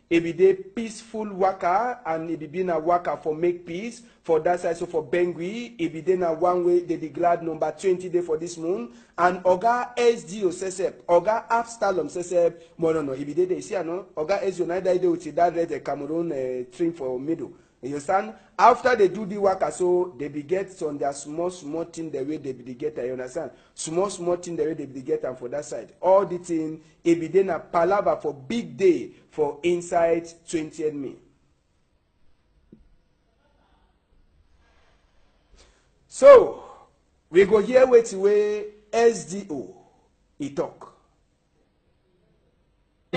it be the peaceful waka, and it be been a waka for make peace for that side. So for Bengui, it be then a one way they declared number 20 day for this moon. And Oga SDO says, Oga Absalom says, no, it be they see, no, Oga SDO neither day with that red Cameroon trim for middle. You understand? After they do the work, so they be get on their small thing the way they be get. You understand? Small thing the way they be get, and for that side, all the thing it be then a palaver for big day for inside 20th May. So we go here with way SDO. He talk.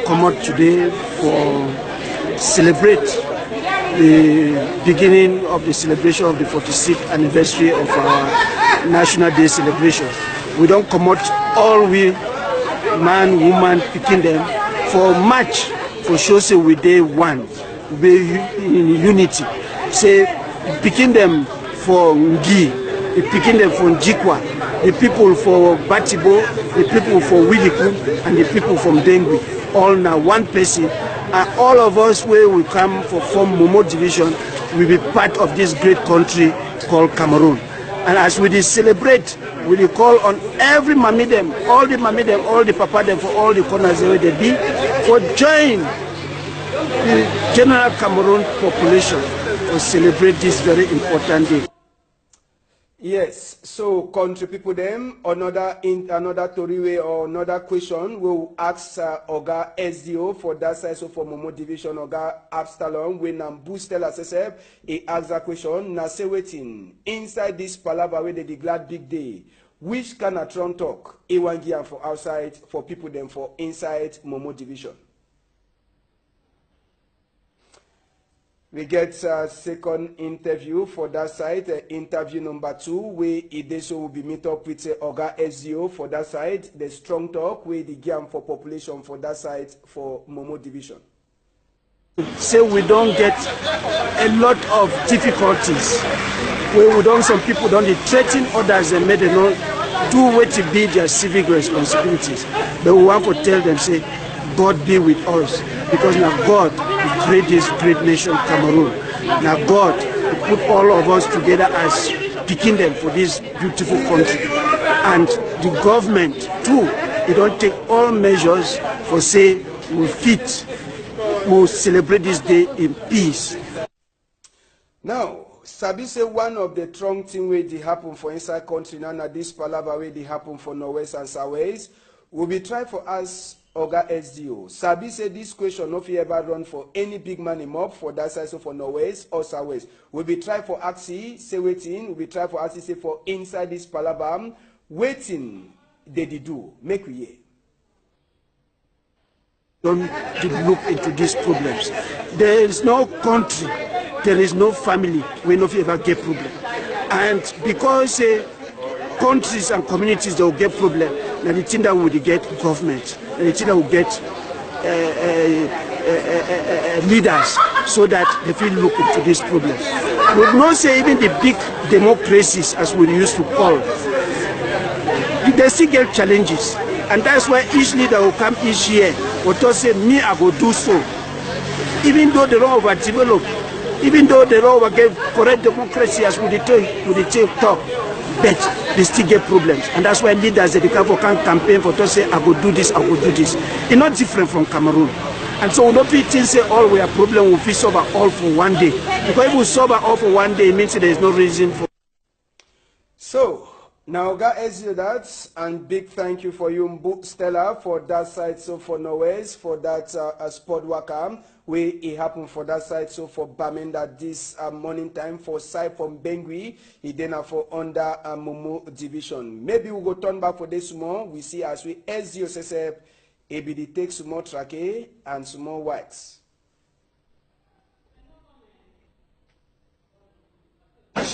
Come out today for celebrate the beginning of the celebration of the 46th anniversary of our National Day celebration. We don't come out all we, man, woman, picking them for march, for show say we day one, we in unity. Say picking them for Ngi, picking them for Njikwa, the people for Batibo, the people for Widiku, and the people from Dengui. All now one person. And all of us where we come for form Momo division will be part of this great country called Cameroon. And as we celebrate, we will call on every mamidem, all the papa them for all the corners where they be, for join the general Cameroon population to celebrate this very important day. Yes, so country people them, another Toriwe or another question, we'll ask Oga SDO for that side, so for Momo division, Oga Absalom, when boostel SSF, he asked that question, na say waiting, inside this palava where they declared big day, which can a Tron talk, Ewangia for outside, for people them for inside Momo division? We get second interview for that side, interview number 2, where Ideso will be meet up with Oga SDO for that side, the strong talk, where the game for population for that side for Momo division. Say we don't get a lot of difficulties, where we don't, some people don't threaten others and make them not do what to be their civic responsibilities. But we want to tell them, say, God be with us, because now God create this great nation Cameroon. Now God put all of us together as picking them for this beautiful country. And the government too, they don't take all measures for say we'll celebrate this day in peace. Now, Sabi say one of the strong things where they happen for inside country now, this palava where they happen for Norwest and Southwest, will be try for us Oga SDO. Sabi say this question no fit ever run for any big money mob for that side, so for Norwest or Southwest. We be try for Axi, say waiting, we be try for Axi, say for inside this palabam, waiting they do. Make we hear. Don't look into these problems. There is no country, there is no family where no ever get problem. And because countries and communities that will get problem, now the thing that will get government, and the thing that will get leaders, so that they feel look into these problems. We will not say even the big democracies, as we used to call, they still get challenges. And that's why each leader will come each year, will just say, me, I go do so. Even though they don't overdevelop, even though they don't get correct democracy, as we talk, but they still get problems. And that's why leaders they can campaign for to say, I go do this, I go do this. It's not different from Cameroon. And so we don't think say all we have problem, we solve all for one day. Because if we solve all for one day, it means there is no reason for. So now guys, that, and big thank you for you, Stella, for that side, so for Norwest, for that sport worker, where it happened for that side, so for Bamenda this morning time, for side from Bengui, he then for under Momo division. Maybe we'll go turn back for this more, we see as we SDO ABD takes some more trake and some more wax. That